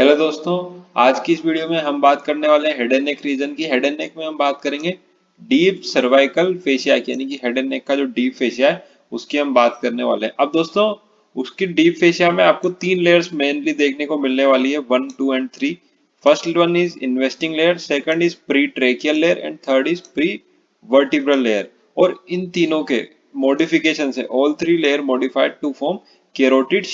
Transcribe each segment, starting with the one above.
Hello दोस्तों। आज की इस वीडियो में हम बात करने वाले हैं हेड एंड नेक रीजन की। हेड एंड नेक में हम बात करेंगे डीप सर्वाइकल फेशिया की, यानी कि हेड एंड नेक का जो डीप फेशिया है उसकी हम बात करने वाले हैं। अब दोस्तों, उसकी डीप फेशिया में आपको तीन लेयर्स मेनली देखने को मिलने वाली है, 1, 2 and 3। First one is investing layer, second is pretracheal layer and third is prevertebral layer. और इन तीनों के मॉडिफिकेशन से all three layer modified to form carotid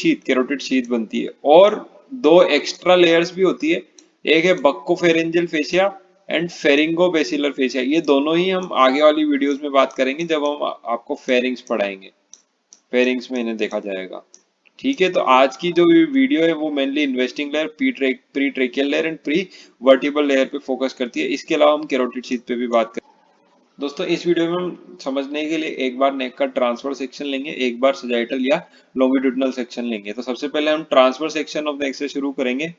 sheath बनती है। और दो एक्स्ट्रा लेयर्स भी होती है, एक है बक्कोफेरेंजियल फेशिया एंड फेरिंगोबेसिलर फेशिया। ये दोनों ही हम आगे वाली वीडियोस में बात करेंगे जब हम आपको फेरिंग्स पढ़ाएंगे। फेरिंग्स में इन्हें देखा जाएगा। ठीक है, तो आज की जो वीडियो है वो mainly investing layer, pre tracheal layer and pre vertebral layer पे फोकस करती है। इसके अलावा हम केरोटिड शीथ पे भी बात करेंगे। दोस्तों, इस वीडियो में हम समझने के लिए एक बार नेक का ट्रांसफर सेक्शन लेंगे, एक बार सजाइटल या लॉन्गिट्यूडिनल सेक्शन लेंगे। तो सबसे पहले हम ट्रांसफर सेक्शन ऑफ नेक से शुरू करेंगे।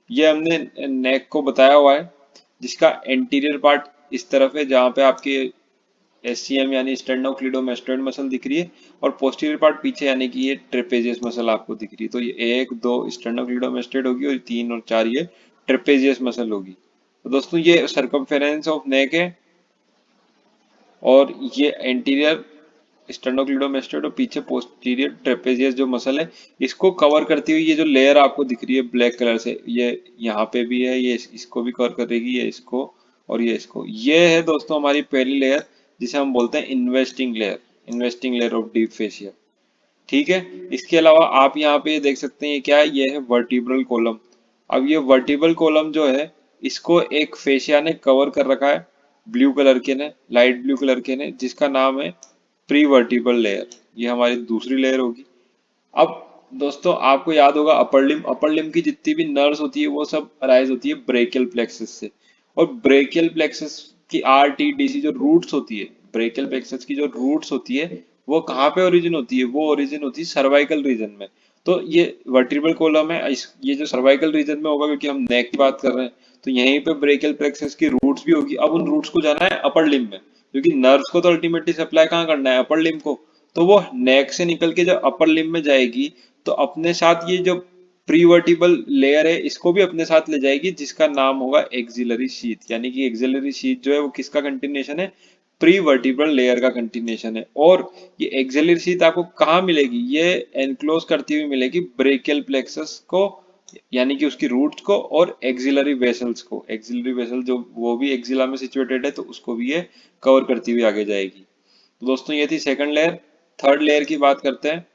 ये हमने नेक को बताया हुआ है, जिसका एंटीरियर पार्ट इस तरफ है जहाँ पे आपकी एससीएम यानी स्टेर्नोक्लीडोमास्टोइड मसल दिख रही है, और पोस्टीरियर पार्ट पीछे यानी कि ये ट्रेपेजियस मसल आपको दिख रही है। तो ये 1, 2 स्टेर्नोक्लीडोमास्टोइड होगी और 3 और 4 ये ट्रेपेजियस मसल होगी। तो दोस्तों, ये सर्कमफेरेंस ऑफ नेक है और ये एंटीरियर स्टेर्नोक्लीडोमास्टोइड और पीछे पोस्टीरियर ट्रेपेजियस जो मसल है, इसको कवर करती हुई ये जो लेयर आपको दिख रही है ब्लैक कलर से, ये यहाँ पे भी है, ये इसको भी कवर करेगी, ये इसको और ये इसको। ये है दोस्तों हमारी पहली लेयर, जिसे हम बोलते हैं investing layer of deep fascia. ठीक है, इसके अलावा आप यहाँ पे देख सकते हैं ये क्या है, ये है वर्टिब्रल कॉलम। अब ये वर्टिब्रल कॉलम जो है, इसको एक फेशिया ने कवर कर रखा है, ब्लू कलर के ने, लाइट ब्लू कलर के ने, जिसका नाम है प्री वर्टिब्रल लेयर। ये हमारी दूसरी लेयर होगी। अब दोस्तों, आपको याद होगा अपर लिम की जितनी भी नर्व्स होती है वो सब अराइज होती है ब्रेकियल प्लेक्सस से। और ब्रेकियल प्लेक्सस की आरटीडीसी जो रूट्स होती है, ब्रेकियल प्लेक्सस की जो रूट्स होती है, वो कहाँ पे ओरिजिन होती है? वो ओरिजिन होती है सर्वाइकल रीजन में। तो ये वर्टिब्रल कॉलम है, ये जो सर्वाइकल रीजन में होगा, क्योंकि हम नेक की बात कर रहे हैं, तो यहीं पे ब्रेकियल प्लेक्सस की रूट्स भी होगी। अब उन रूट्स को जाना है अपर लिम में, क्योंकि नर्व्स को तो अल्टीमेटली सप्लाई कहाँ करना है? अपर लिम को। तो वो नेक से निकल के जब अपर लिम में जाएगी, तो अपने साथ ये जो प्रीवर्टिबल लेयर है इसको भी अपने साथ ले जाएगी, जिसका नाम होगा एक्सिलरी शीथ। यानी कि एक्सिलरी शीथ जो है वो किसका कंटिन्यूएशन है? प्रीवर्टिब्रल लेयर का कंटिन्यूएशन है। और ये एक्सिलरी शीथ आपको कहाँ मिलेगी? ये एनक्लोज करती हुई मिलेगी ब्रेकियल प्लेक्सस को, यानी कि उसकी रूट्स को, और एक्सिलरी वेसल्स को। एक्सिलरी वेसल जो वो भी एक्सिला में सिचुएटेड है, तो उसको भी ये कवर करती हुई आगे जाएगी। तो दोस्तों, ये थी सेकंड लेयर। थर्ड लेयर की बात करते हैं।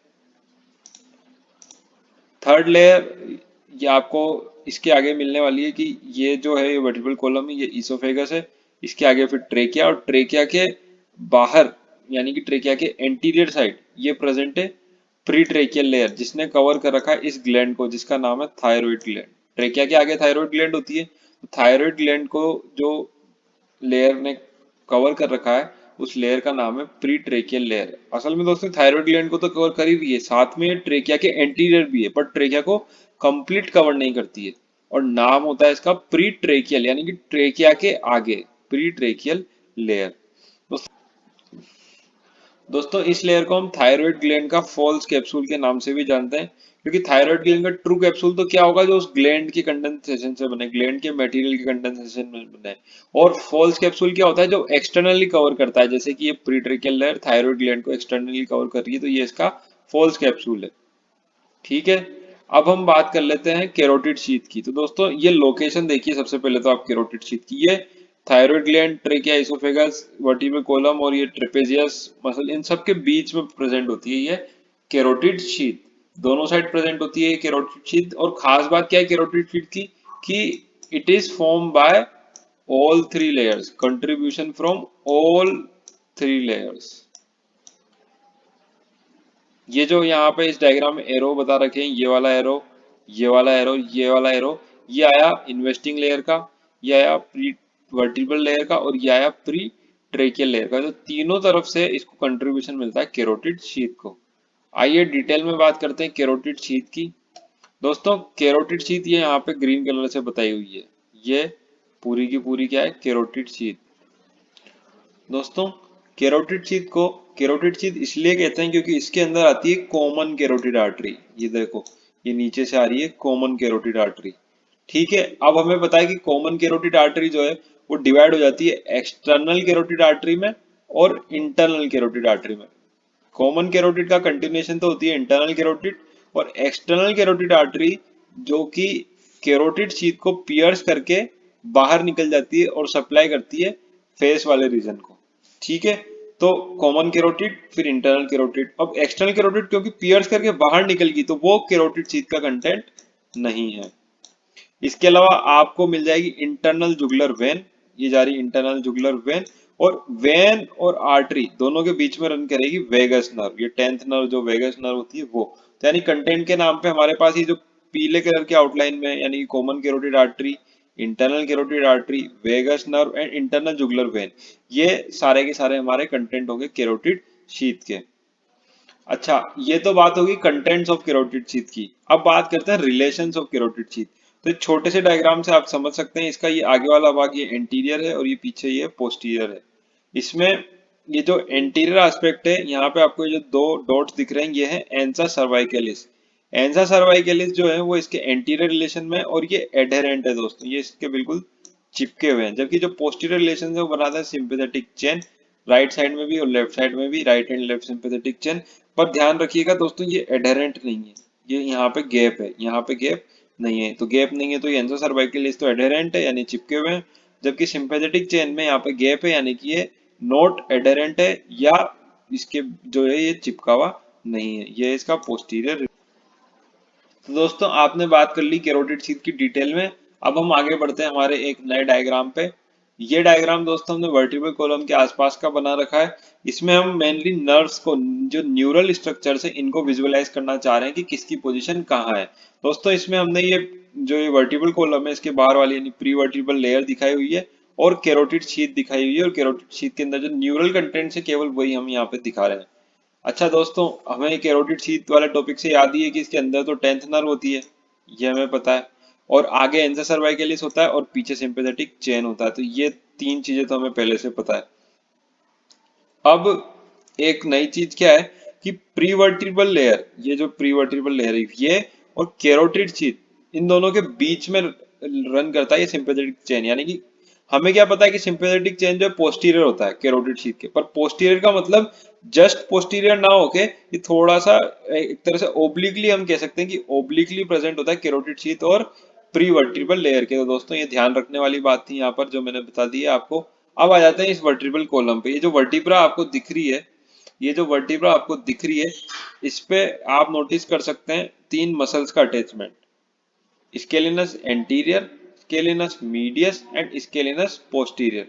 थर्ड लेयर ये आपको इसके आगे मिलने वाली है कि ये जो है ये वर्टिब्रल कॉलम है, ये इसोफेगस है। इसके आगे फिर ट्रेकिया, और ट्रेकिया के बाहर यानी कि ट्रेकिया के एंटीरियर साइड ये प्रेजेंट है प्री ट्रेकियल लेयर, जिसने कवर कर रखा है इस ग्लैंड को, जिसका नाम है थायरॉइड ग्लैंड। ट्रेकिया के आगे थायरॉइड ग्लैंड होती है, तो थायरॉइड ग्लैंड को जो लेयर ने कवर कर रखा है उस लेयर का नाम है प्री ट्रेकियल लेयर। असल में दोस्तों, थायरॉइड ग्लैंड को तो कवर कर ही रही है, साथ में ट्रेकिया के एंटीरियर भी है, पर ट्रेकिया को कंप्लीट कवर नहीं करती है। और नाम होता है इसका प्री ट्रेकियल, यानी कि ट्रेकिया के आगे प्री ट्रेकियल लेयर। दोस्तों, इस लेयर को हम थायराइड ग्लैंड का फॉल्स कैप्सूल के नाम से भी जानते हैं, क्योंकि थायराइड ग्लैंड का ट्रू कैप्सूल तो क्या होगा? जो उस ग्लैंड के कंडेंसेशन से बने, ग्लैंड के मटेरियल के कंडेंसेशन में बने। और फॉल्स कैप्सूल क्या होता है? जो एक्सटर्नली कवर करता है, जैसे कि ये प्रीट्रेकियल लेयर थायराइड ग्लैंड को एक्सटर्नली कवर कर रही है, तो ये इसका फॉल्स कैप्सूल है। ठीक है, अब हम बात कर लेते हैं कैरोटिड शीथ की। तो दोस्तों, ये लोकेशन देखिए सबसे पहले तो आप कैरोटिड शीथ की। ये thyroid gland, trachea, oesophagus, vertebral column और ये ट्रेपेजियस मसल, इन सब के बीच में प्रेजेंट होती है ये कैरोटिड शीथ। दोनों साइड प्रेजेंट होती है ये कैरोटिड शीथ। और खास बात क्या है कैरोटिड शीथ की? कि it is form by all three layers, contribution from all three layers. ये जो यहाँ पे इस डायग्राम में एरो बता रखे हैं, ये वाला एरो, ये वाला एरो, ये वाला एरो, ये आया इन्वेस्टिंग लेयर का, ये आया प्री वर्टिब्रल लेयर का, और ये आया प्री ट्रेकियल लेयर का। तो तीनों तरफ से इसको कंट्रीब्यूशन मिलता है कैरोटिड शीथ को। आइए डिटेल में बात करते हैं कैरोटिड शीथ की। दोस्तों, कैरोटिड शीथ ये यहाँ पे ग्रीन कलर से बताई हुई है, ये पूरी की पूरी क्या है? Carotid sheath. दोस्तों, कैरोटिड शीथ इसलिए कहते हैं क्योंकि इसके अंदर आती है कॉमन कैरोटिड आर्टरी। ये देखो, ये नीचे से आ रही है कॉमन कैरोटिड आर्टरी। ठीक है, अब हमें पता है कि कॉमन कैरोटिड आर्टरी जो है वो डिवाइड हो जाती है एक्सटर्नल कैरोटिड आर्टरी में और इंटरनल कैरोटिड आर्टरी में। कॉमन कैरोटिड का कंटिन्यूएशन तो होती है इंटरनल कैरोटिड, और एक्सटर्नल कैरोटिड आर्टरी जो कि कैरोटिड शीथ को पियर्स करके बाहर निकल जाती है और सप्लाई करती है फेस वाले रीजन को। ठीक है, तो कॉमन कैरोटिड फिर इंटरनल कैरोटिड। अब एक्सटर्नल कैरोटिड क्योंकि पियर्स करके बाहर निकल गई तो वो कैरोटिड शीथ का कंटेंट नहीं है। इसके अलावा आपको मिल जाएगी इंटरनल जुगुलर वेन, ये जा रही इंटरनल जुगुलर वेन, और वेन और आर्टरी दोनों के बीच में रन करेगी वेगस नर्व, ये 10th नर्व जो वेगस नर्व होती है वो। तो यानी कंटेंट के नाम पे हमारे पास ये जो पीले कलर के आउटलाइन में यानी कि common carotid artery, internal carotid artery, vagus nerve and internal jugular vein, ये सारे के सारे हमारे कंटेंट होंगे कैरोटिड शीथ के। अच्छा, ये तो बात होगी कंटेंट्स ऑफ कैरोटिड शीथ की। अब बात करते हैं रिलेशंस ऑफ कैरोटिड शीथ। तो एक छोटे से डायग्राम से आप समझ सकते हैं, इसका ये आगे वाला भाग ये एंटीरियर है और ये पीछे ये पोस्टीरियर है। इसमें ये जो एंटीरियर एस्पेक्ट है, यहाँ पे आपको ये जो दो डॉट्स दिख रहे हैं ये है एंसा सर्वाइकलिस। एंसा सर्वाइकलिस जो है वो इसके एंटीरियर रिलेशन में, और ये एडहेरेंट है दोस्तों, ये इसके बिल्कुल चिपके हुए हैं। जबकि जो पोस्टीरियर रिलेशन है वो बनाता है सिंपैथेटिक चेन, राइट साइड में भी और लेफ्ट साइड में भी, right and left sympathetic chain. पर ध्यान रखिएगा दोस्तों ये एडहेरेंट नहीं है, ये यहाँ पे गैप है, यहाँ पे गैप नहीं है। तो गैप नहीं है तो ये एंसा सर्वाइकलिस तो एडहेरेंट है यानी चिपके हुए हैं। जबकि सिंपैथेटिक चेन में यहाँ पे गैप है यानी कि ये नॉट एडहेरेंट है, या इसके जो है ये चिपका हुआ नहीं है, ये इसका पोस्टीरियर। तो दोस्तों आपने बात कर ली कैरोटिड शीथ की डिटेल में। अब हम आगे बढ़ते हैं हमारे एक नए डायग्राम पे। ये डायग्राम दोस्तों हमने वर्टिब्रल कॉलम के आसपास का बना रखा है। इसमें हम मेनली नर्व्स को, जो न्यूरल स्ट्रक्चर है, इनको विजुअलाइज करना चाह रहे हैं कि किसकी पोजीशन कहाँ है। दोस्तों इसमें हमने ये जो ये वर्टिब्रल कॉलम है इसके बाहर वाली यानी प्री वर्टिब्रल लेयर दिखाई हुई है, और कैरोटिड शीथ दिखाई हुई है, और कैरोटिड शीथ के अंदर जो न्यूरल कंटेंट है केवल वही हम यहाँ पे दिखा रहे हैं। अच्छा दोस्तों, हमें कैरोटिड शीथ वाले टॉपिक से याद ही है कि इसके अंदर तो 10th नर्व होती है, ये हमें पता है, और आगे एंसा सर्वाइकलिस होता है और पीछे सिंपैथेटिक चेन होता है। तो ये तीन चीजें तो हमें पहले से पता है। अब एक नई चीज क्या है कि प्रीवर्टिब्रल लेयर, ये जो प्रीवर्टिब्रल लेयर है ये और कैरोटिड शीथ इन दोनों के बीच में रन करता है ये सिंपैथेटिक चेन। यानी कि हमें क्या पता है कि सिंपैथेटिक चेन जो है पोस्टीरियर होता है कैरोटिड शीथ के, पर पोस्टीरियर का मतलब जस्ट पोस्टीरियर ना होके ये थोड़ा सा एक तरह से ओब्लिकली, हम कह सकते हैं कि ओब्लिकली प्रेजेंट होता है कैरोटिड शीथ और प्रीवर्टिब्रल लेयर के। तो दोस्तों ये ध्यान रखने वाली बात थी यहाँ पर जो मैंने बता दी है आपको। अब आ जाते हैं इस वर्टिब्रल कॉलम पे। ये जो वर्टिब्रा आपको दिख रही है, ये जो वर्टिब्रा आपको दिख रही है, इस पे आप नोटिस कर सकते हैं तीन मसल्स का attachment, scalenus anterior, scalenus medius and scalenus posterior.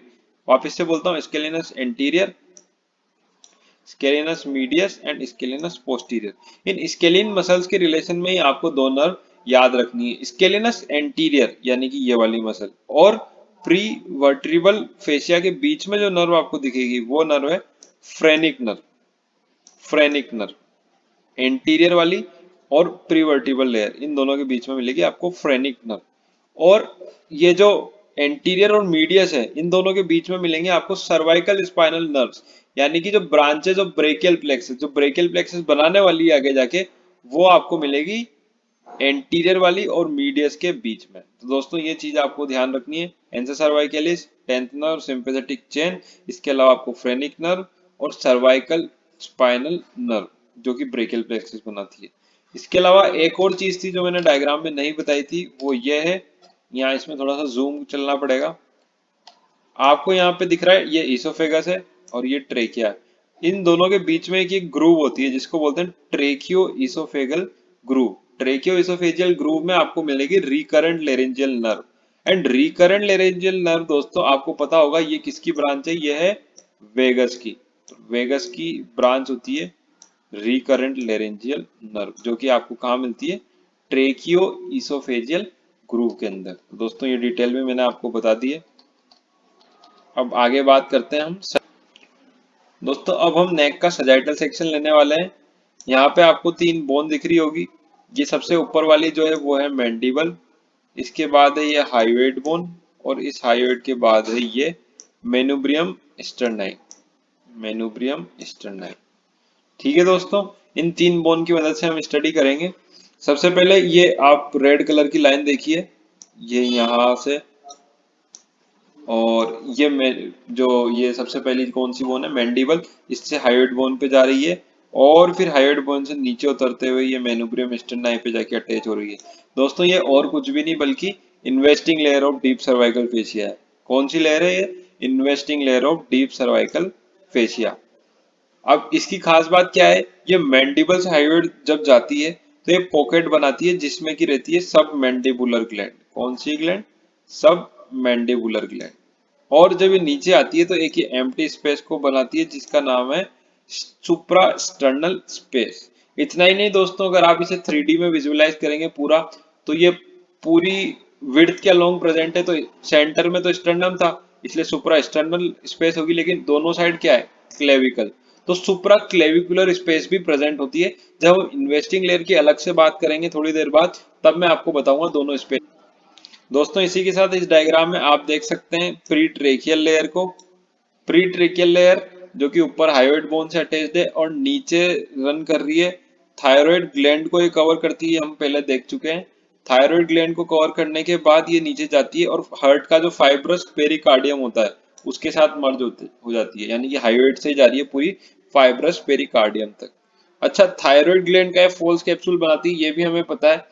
वापस से बोलता हूँ, scalenus anterior, scalenus medius and scalenus posterior. इन स्केलिन मसल्स के रिलेशन में ही आपको दो नर्व याद रखनी है, स्केलिनस एंटीरियर यानी कि ये वाली मसल, और प्री वर्टिब्रल फेशिया के बीच में जो नर्व आपको दिखेगी वो नर्व है phrenic nerve. Phrenic nerve anterior वाली और प्रीवर्टिबल लेयर इन दोनों के बीच में मिलेगी आपको फ्रेनिक नर्व। और ये जो एंटीरियर और मीडियस है इन दोनों के बीच में मिलेंगे आपको सर्वाइकल स्पाइनल नर्व्स, यानी कि जो ब्रांचेज ऑफ ब्रेकियल प्लेक्सस, जो ब्रेकियल प्लेक्सस बनाने वाली है आगे जाके, वो आपको मिलेगी एंटीरियर वाली और मीडियस के बीच में। तो दोस्तों ये चीज आपको ध्यान रखनी है, एंसा सर्वाइकलिस, 10th नर्व, सिंपैथेटिक चेन, इसके अलावा आपको फ्रेनिक नर्व और सर्वाइकल स्पाइनल नर्व जो कि ब्रेकियल प्लेक्सस बनाती है। इसके अलावा एक और चीज थी जो मैंने डायग्राम में नहीं बताई थी, वो ये है, यहाँ इसमें थोड़ा सा जूम चलना पड़ेगा। आपको यहाँ पे दिख रहा है ये इसोफेगस है और ये ट्रेकिया है। इन दोनों के बीच में एक ग्रूव होती है जिसको बोलते हैं ट्रेकियो इसोफेगल ग्रूव। ट्रेकियो इसोफेजियल ग्रूव में आपको मिलेगी recurrent laryngeal nerve. And recurrent laryngeal nerve दोस्तों आपको पता होगा ये किसकी ब्रांच है, ये है वेगस की। तो वेगस की ब्रांच होती है रिकरेंट लेरेंजियल नर्व, जो कि आपको कहाँ मिलती है, ट्रेकियो इसोफेजियल ग्रूव के अंदर। दोस्तों ये डिटेल में मैंने आपको बता दी है। अब आगे बात करते हैं हम दोस्तों, अब हम नेक का सजाइटल सेक्शन लेने वाले हैं। यहाँ पे आपको तीन बोन दिख रही होगी। ये सबसे ऊपर वाली जो है वो है मैंडिबल, इसके बाद है ये हाइवेट बोन, और इस हाइवेट के बाद है ये मेनुब्रियम स्टर्नाई। मेनुब्रियम स्टर्नाई। ठीक है दोस्तों, इन तीन बोन की मदद से हम स्टडी करेंगे। सबसे पहले ये आप रेड कलर की लाइन देखिए, ये यहाँ से, और ये जो ये सबसे पहली कौन सी बोन है, मैंडिबल, इससे हायोइड बोन पे जा रही है, और फिर हायोइड बोन से नीचे उतरते हुए ये मेनुब्रियम स्टेरनाई पे जाके अटैच हो रही है। दोस्तों ये और कुछ भी नहीं बल्कि investing layer of deep cervical fascia है। कौन सी लेयर है ये? Investing layer of deep cervical fascia. अब इसकी खास बात क्या है, ये मैंडिबल से हाइड्रोइड जब जाती है तो ये पॉकेट बनाती है जिसमें की रहती है सब मैंडिबुलर ग्लैंड। कौन सी ग्लैंड? सब मैंडिबुलर ग्लैंड। और जब ये नीचे आती है तो एक ये एम्प्टी स्पेस को बनाती है जिसका नाम है सुप्रास्टर्नल स्पेस। इतना ही नहीं दोस्तों, अगर आप इसे 3D में विजुअलाइज करेंगे पूरा, तो ये पूरी विड्थ के अलोंग प्रेजेंट है, तो सेंटर में तो स्टर्नम था इसलिए सुप्रा स्टर्नल स्पेस होगी, लेकिन दोनों साइड क्या है? क्लेविकल। तो सुप्रा क्लेविकुलर स्पेस भी प्रेजेंट होती है। जब हम इन्वेस्टिंग लेयर की अलग से बात करेंगे थोड़ी देर बाद, तब मैं आपको बताऊंगा दोनों स्पेस। दोस्तों इसी के साथ इस डायग्राम में आप देख सकते हैं प्री ट्रेकियल लेयर को। प्री ट्रेकियल लेयर जो कि ऊपर हाइड्रोइड बोन से अटैच्ड है और नीचे रन कर रही है, थायराइड ग्लैंड को ये कवर करती है, हम पहले देख चुके हैं। थायराइड ग्लैंड को कवर करने के बाद ये नीचे जाती है और हार्ट का जो फाइब्रस पेरिकार्डियम होता है उसके साथ मर्ज हो जाती है, यानी कि हाइड्रोइड से जा रही है पूरी फाइब्रस पेरिकार्डियम तक। अच्छा, थायराइड ग्लैंड का है फॉल्स कैप्सूल बनाती है, ये भी हमें पता है।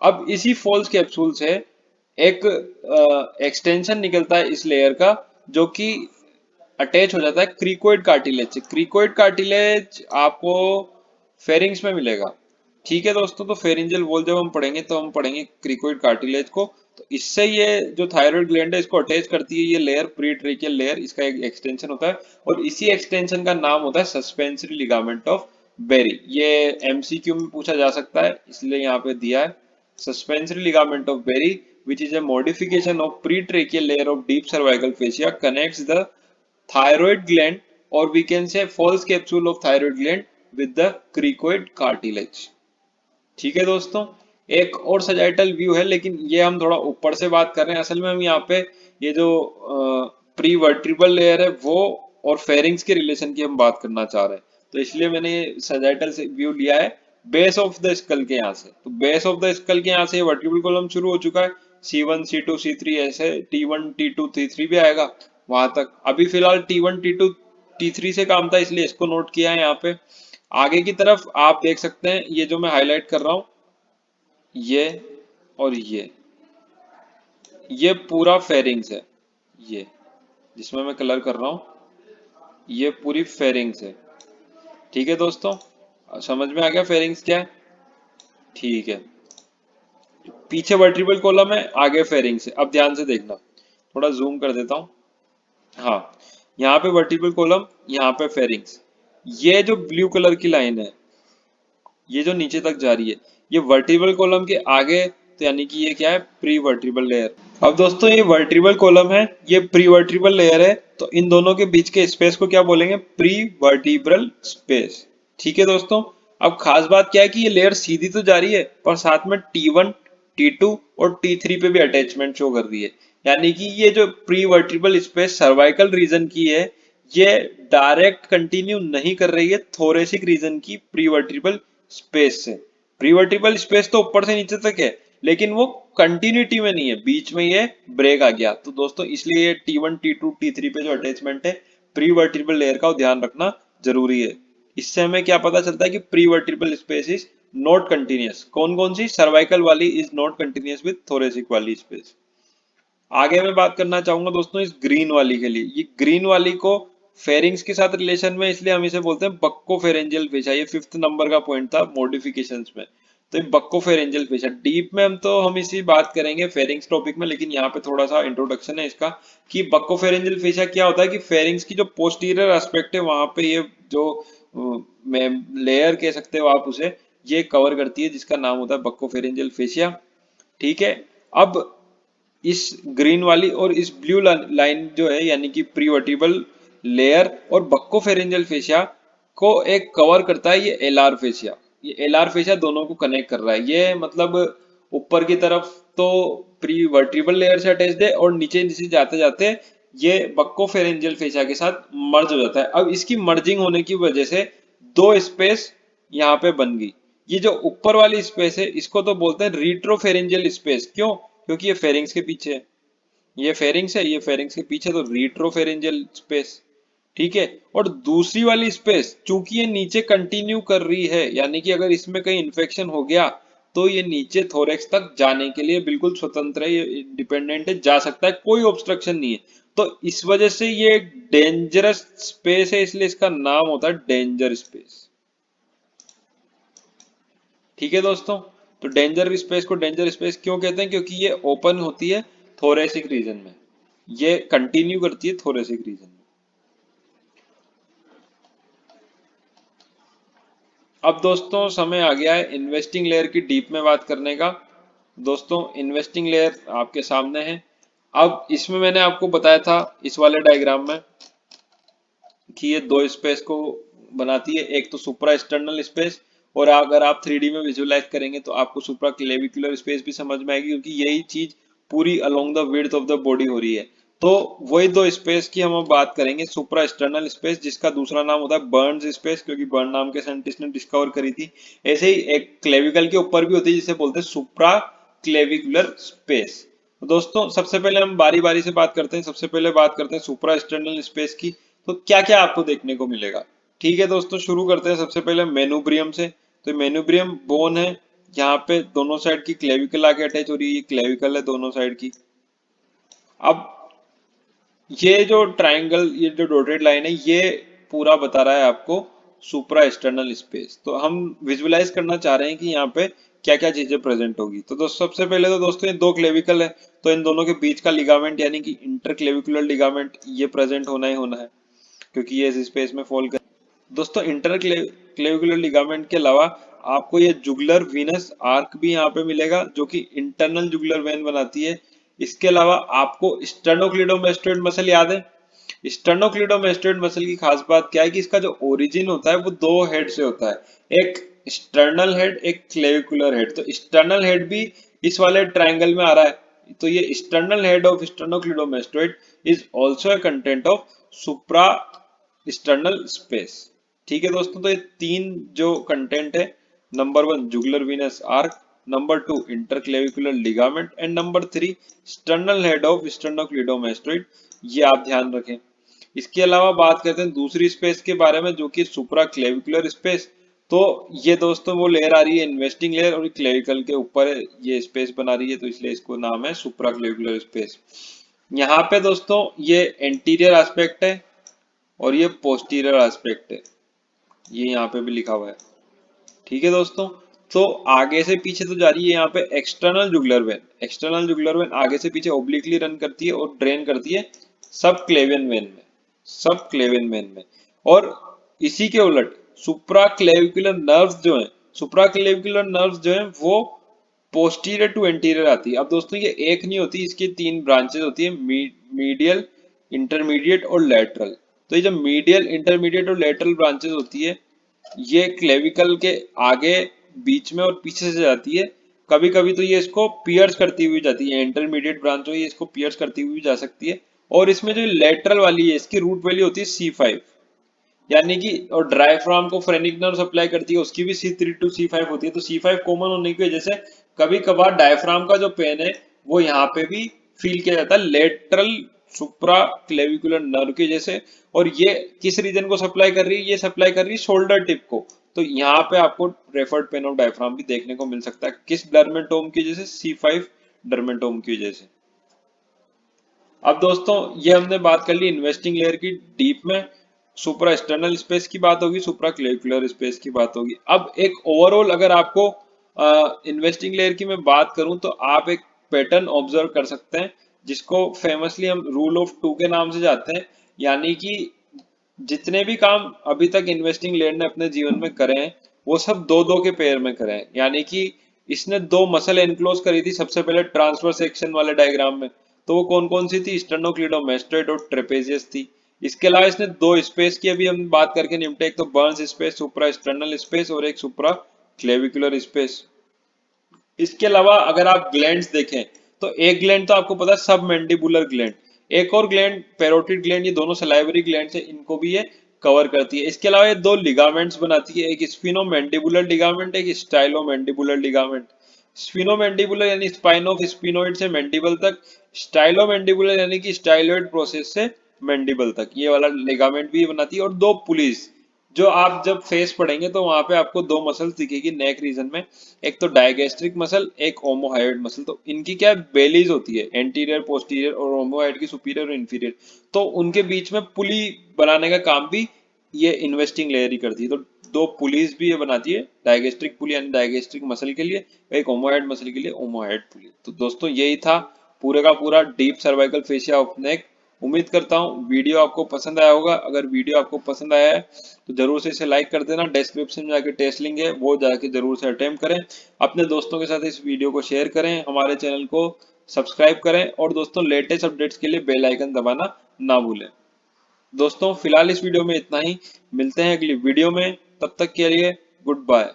अब इसी फॉल्स कैप्सूल से एक एक्सटेंशन निकलता है इस लेयर का, जो कि अटैच हो जाता है क्रिकोइड कार्टिलेज से। क्रिकोइड कार्टिलेज आपको फेरिंग्स में मिलेगा। ठीक है दोस्तों, तो फेरिंजियल वॉल जब हम पढ़ेंगे तो हम पढ़ेंगे क्रिकोइड कार्टिलेज को। तो इससे ये जो थायराइड ग्लैंड है इसको अटैच करती है ये लेयर, प्री ट्रेकियल लेयर, इसका एक एक्सटेंशन होता है और इसी एक्सटेंशन का नाम होता है सस्पेंसरी लिगामेंट ऑफ बेरी। ये एमसीक्यू में पूछा जा सकता है इसलिए यहाँ पे दिया है। Suspensory ligament of Berry, which is a modification of pretracheal layer of deep cervical fascia, connects the thyroid gland, or we can say false capsule of thyroid gland with the cricoid cartilage। ठीक है दोस्तों, एक और sagittal view है, लेकिन ये हम थोड़ा ऊपर से बात कर रहे हैं। असल में हम यहाँ पे ये जो प्री वर्टिब्रल लेयर है वो और फेरिंग्स के रिलेशन की हम बात करना चाह रहे हैं, तो इसलिए मैंने सजाइटल से व्यू लिया है बेस ऑफ द स्कल के यहाँ से। तो बेस ऑफ द स्कल के यहाँ से वर्टिब्रल कॉलम शुरू हो चुका है, C1 C2 C3 ऐसे T1 T2 T3 भी आएगा वहां तक। अभी फिलहाल T1 T2 T3 से काम था इसलिए इसको नोट किया है यहाँ पे। आगे की तरफ आप देख सकते हैं ये जो मैं हाईलाइट कर रहा हूं, ये और ये पूरा फेरिंग्स है। ये जिसमें मैं कलर कर रहा हूं ये पूरी फेरिंग्स है। ठीक है दोस्तों, समझ में आ गया फेरिंग्स क्या है? ठीक है, पीछे वर्टिब्रल कॉलम है, आगे फेरिंग्स है। अब ध्यान से देखना, थोड़ा जूम कर देता हूं। हाँ, यहाँ पे वर्टिब्रल कॉलम, यहाँ पे फेरिंग्स। ये जो ब्लू कलर की लाइन है ये जो नीचे तक जा रही है ये वर्टिब्रल कॉलम के आगे, तो यानी कि ये क्या है? Pre vertebral layer. अब दोस्तों ये वर्टिब्रल कॉलम है, ये प्री वर्टिब्रल लेयर है, तो इन दोनों के बीच के स्पेस को क्या बोलेंगे? Pre vertebral space. ठीक है दोस्तों, अब खास बात क्या है कि ये लेयर सीधी तो जा रही है पर साथ में T1 T2 और T3 पे भी अटैचमेंट शो कर रही है, यानी कि ये जो pre vertebral space cervical region की है ये डायरेक्ट कंटिन्यू नहीं कर रही है थोरेसिक रीजन की प्री वर्टिब्रल स्पेस से। प्री वर्टिब्रल स्पेस तो ऊपर से नीचे तक है लेकिन वो कंटिन्यूटी में नहीं है, बीच में ये ब्रेक आ गया। तो दोस्तों इसलिए ये T1 T2 T3 पे जो अटैचमेंट है प्री वर्टिब्रल लेयर का, ध्यान रखना जरूरी है। इससे हमें क्या पता चलता है कि pre vertebral space is not continuous. कौन कौन सी? सर्वाइकल वाली is not continuous with thoracic वाली स्पेस। आगे मैं बात करना चाहूंगा दोस्तों इस ग्रीन वाली के लिए। ये ग्रीन वाली को फेरिंग्स के साथ रिलेशन में, इसलिए हम इसे बोलते हैं बक्को फेरेंजियल फेशिया। ये 5th नंबर का पॉइंट था मॉडिफिकेशंस में। तो ये बक्को फेरेंजियल फेशिया, डीप में हम इसी बात करेंगे फेरिंग्स टॉपिक में, लेकिन यहाँ पे थोड़ा सा इंट्रोडक्शन है इसका कि बक्को फेरेंजियल फेशिया क्या होता है कि फेरिंग्स की जो पोस्टीरियर एस्पेक्ट है वहां पे ये जो लेयर कह सकते हो आप उसे, ये कवर करती है जिसका नाम होता है बक्को फेरेंजियल फेशिया। ठीक है, अब इस ग्रीन वाली और इस ब्लू लाइन जो है यानी कि प्री वर्टिब्रल लेयर और बक्को फेरेंजियल फेशिया को एक कवर करता है ये एलआर फेशिया। ये एलआर फेशिया दोनों को कनेक्ट कर रहा है। ये मतलब ऊपर की तरफ तो प्री वर्टिब्रल लेयर से अटैच्ड है और नीचे नीचे जाते जाते ये बक्को फेरेंजियल फेशिया के साथ मर्ज हो जाता है। अब इसकी मर्जिंग होने की वजह से दो स्पेस यहाँ पे बन गई। ये जो ऊपर वाली स्पेस है इसको तो बोलते हैं रिट्रोफेरेंजियल स्पेस। क्यों? क्योंकि ये फेरिंग्स के पीछे है, ये फेरिंग्स है, ये फेरिंग्स के पीछे, तो रिट्रोफेरेंजियल स्पेस। ठीक है। और दूसरी वाली स्पेस चूंकि ये नीचे कंटिन्यू कर रही है, यानी कि अगर इसमें कहीं इन्फेक्शन हो गया तो ये नीचे थोरेक्स तक जाने के लिए बिल्कुल स्वतंत्र है, ये इंडिपेंडेंट है, जा सकता है, कोई ऑब्स्ट्रक्शन नहीं है। तो इस वजह से ये डेंजरस स्पेस है, इसलिए इसका नाम होता है डेंजर स्पेस। ठीक है दोस्तों। तो डेंजर स्पेस को डेंजर स्पेस क्यों कहते हैं? क्योंकि ये ओपन होती है थोरेसिक रीजन में, ये कंटिन्यू करती है थोरेसिक रीजन में। अब दोस्तों समय आ गया है इन्वेस्टिंग लेयर की डीप में बात करने का। दोस्तों इन्वेस्टिंग लेयर आपके सामने है। अब इसमें मैंने आपको बताया था इस वाले डायग्राम में कि ये दो स्पेस को बनाती है, एक तो सुप्रा एक्सटर्नल स्पेस, और अगर आप 3D में विजुअलाइज करेंगे तो आपको सुप्रा क्लेविकुलर स्पेस भी समझ में आएगी, क्योंकि यही चीज पूरी along the width of the body हो रही है। तो वही दो स्पेस की हम अब बात करेंगे, सुप्रा एक्सटर्नल स्पेस जिसका दूसरा नाम होता है बर्न्स स्पेस, क्योंकि बर्न नाम के साइंटिस्ट ने डिस्कवर करी थी। ऐसे ही एक क्लेविकल के ऊपर भी होती है जिसे बोलते हैं सुप्रा क्लेविकुलर स्पेस। तो दोस्तों सबसे पहले हम बारी बारी से बात करते हैं। सबसे पहले बात करते हैं सुप्रा एक्सटर्नल स्पेस की, तो क्या क्या आपको देखने को मिलेगा। ठीक है दोस्तों, शुरू करते हैं सबसे पहले मेनुब्रियम से। तो मेनुब्रियम बोन है, यहाँ पे दोनों साइड की क्लेविकल आके अटैच हो रही है, ये क्लेविकल है दोनों साइड की। अब ये जो ट्राइंगल, ये जो डॉटेड लाइन है, ये पूरा बता रहा है आपको सुप्रा एक्सटर्नल स्पेस। तो हम विजुअलाइज करना चाह रहे हैं कि यहाँ पे क्या क्या चीजें प्रेजेंट होगी। तो दोस्तों सबसे पहले तो दोस्तों ये दो क्लेविकल है, तो इन दोनों के बीच का लिगामेंट यानी कि इंटरक्लेविकुलर लिगामेंट ये प्रेजेंट होना ही होना है, क्योंकि ये इस स्पेस में फॉल कर। दोस्तों इंटरक्लेविकुलर लिगामेंट के अलावा आपको ये जुगलर वीनस आर्क भी यहाँ पे मिलेगा, जो कि इंटरनल जुगलर वेन बनाती है। इसके अलावा आपको स्टर्नोक्लिडोमेस्टोइड मसल याद है? स्टर्नोक्लिडोमेस्टोइड मसल की खास बात क्या है कि इसका जो ओरिजिन होता है वो दो हेड से होता है, एक स्टर्नल हेड, एक क्लेविकुलर हेड। तो स्टर्नल हेड भी इस वाले ट्रायंगल में आ रहा है। तो ये sternal head of sternocleidomastoid is also a content of supra external space. ठीक है दोस्तों, तो ये तीन जो कंटेंट है, number one jugular venous arch, number two interclavicular ligament, and number three sternal head of sternocleidomastoid, ये आप ध्यान रखें। इसके अलावा बात करते हैं दूसरी स्पेस के बारे में, जो कि सुप्रा क्लेविकुलर स्पेस। तो ये दोस्तों वो लेयर आ रही है इन्वेस्टिंग लेयर, और क्लेविकल के ऊपर ये स्पेस बना रही है, तो इसलिए इसको नाम है सुप्रा क्लेविकुलर स्पेस। यहाँ पे दोस्तों ये एंटीरियर एस्पेक्ट है और ये पोस्टीरियर एस्पेक्ट है, ये यहाँ पे भी लिखा हुआ है। ठीक है दोस्तों, तो आगे से पीछे तो जा रही है यहाँ पे external jugular vein. External jugular vein आगे से पीछे ओब्लिकली रन करती है और ड्रेन करती है सब क्लेवियन वेन में, सब क्लेवियन वेन में। और इसी के उलट सुप्रा क्लेविकुलर नर्व्स जो है, सुप्रा क्लेविकुलर नर्व्स जो है वो पोस्टीरियर टू एंटीरियर आती है। अब दोस्तों ये एक नहीं होती, इसकी तीन ब्रांचेस होती है, मीडियल, इंटरमीडिएट और लेटरल। तो ये जो मीडियल, इंटरमीडिएट और लेटरल ब्रांचेस होती है, ये क्लेविकल के आगे, बीच में और पीछे से जाती है। कभी कभी तो ये इसको पियर्स करती हुई जाती है, इंटरमीडिएट ब्रांच हो ये इसको पियर्स करती हुई जा सकती है। और इसमें जो लेटरल वाली है, इसकी रूट वैल्यू होती है C5, यानी कि, और डायफ्राम को फ्रेनिक नर्व सप्लाई करती है, उसकी भी C3 टू C5 होती है। तो C5 कॉमन होने की वजह से कभी कभार डायफ्राम का जो पेन है वो यहाँ पे भी फील किया जाता है लेटरल सुप्रा क्लेविकुलर नर्व की वजह से। और ये किस रीजन को सप्लाई कर रही है? ये सप्लाई कर रही है शोल्डर टिप को। तो यहाँ पे आपको रेफर्ड पेन ऑफ डायफ्राम भी देखने को मिल सकता है, किस डर्मेटोम की वजह से? C5 डर्मेटोम की वजह से। अब दोस्तों ये हमने बात कर ली इन्वेस्टिंग लेयर की डीप में, सुप्रा एक्सटर्नल स्पेस की बात होगी, सुप्रा क्लेविकुलर स्पेस की बात होगी। अब एक ओवरऑल अगर आपको इन्वेस्टिंग लेयर की मैं बात करूं तो आप एक पैटर्न ऑब्जर्व कर सकते हैं, जिसको फेमसली हम रूल ऑफ टू के नाम से जानते हैं। यानी कि जितने भी काम अभी तक इन्वेस्टिंग लेयर ने अपने जीवन में करे हैं वो सब दो दो के पेयर में करे हैं। यानी कि इसने दो मसल एनक्लोज करी थी सबसे पहले ट्रांसफर सेक्शन वाले डायग्राम में। तो वो कौन कौन सी थी? स्टर्नोक्लिडोमेस्टोइड और ट्रेपेजियस थी। इसके अलावा इसने दो स्पेस की अभी हम बात करके निपटे, एक तो बर्न्स स्पेस सुप्रा एक्सटर्नल स्पेस, और एक सुप्रा क्लेविकुलर स्पेस। इसके अलावा अगर आप ग्लैंड्स देखें तो एक ग्लैंड तो आपको पता है सब मैंडिबुलर ग्लैंड, एक और ग्लैंड पैरोटिड ग्लैंड, ये दोनों सलाइवरी ग्लैंड है, इनको भी ये कवर करती है। इसके अलावा ये दो लिगामेंट्स बनाती है, एक स्फिनो मैंडिबुलर लिगामेंट, एक स्टाइलो मैंडिबुलर लिगामेंट। स्फिनोमेंडिबुलर यानी स्पाइन ऑफ स्पिनोइड से मैंडिबल तक, स्टाइलोमेंडिबुलर यानी कि स्टाइलोइड प्रोसेस से मैंडिबल तक, ये वाला लिगामेंट भी बनाती है। और दो पुलिस, जो आप जब फेस पढ़ेंगे तो वहां पे आपको दो मसल दिखेगी नेक रीजन में, एक तो डायगेस्ट्रिक मसल, एक ओमोहायोइड मसल। तो इनकी क्या बेलीज होती है, एंटीरियर पोस्टीरियर, और ओमोहायोइड की सुपीरियर और इंफीरियर। तो उनके बीच में पुली बनाने का काम भी ये इन्वेस्टिंग लेयर ही करती है। तो दो पुलिस भी ये बनाती है, डायगेस्ट्रिक पुली यानी डायगेस्ट्रिक मसल के लिए, एक ओमोहाइड मसल के लिए ओमोहाइड पुली। तो दोस्तों यही था पूरे का पूरा deep cervical fascia of neck. उम्मीद करता हूँ वीडियो आपको पसंद आया होगा। अगर वीडियो आपको पसंद आया है तो जरूर से इसे लाइक कर देना। डिस्क्रिप्शन में जाके टेस्ट लिंक है, वो जाके जरूर से अटेम्प्ट करें। अपने दोस्तों के साथ इस वीडियो को शेयर करें, हमारे चैनल को सब्सक्राइब करें, और दोस्तों लेटेस्ट अपडेट्स के लिए बेल आइकन दबाना ना भूलें। दोस्तों फिलहाल इस वीडियो में इतना ही, मिलते हैं अगली वीडियो में, तब तक के लिए गुड बाय।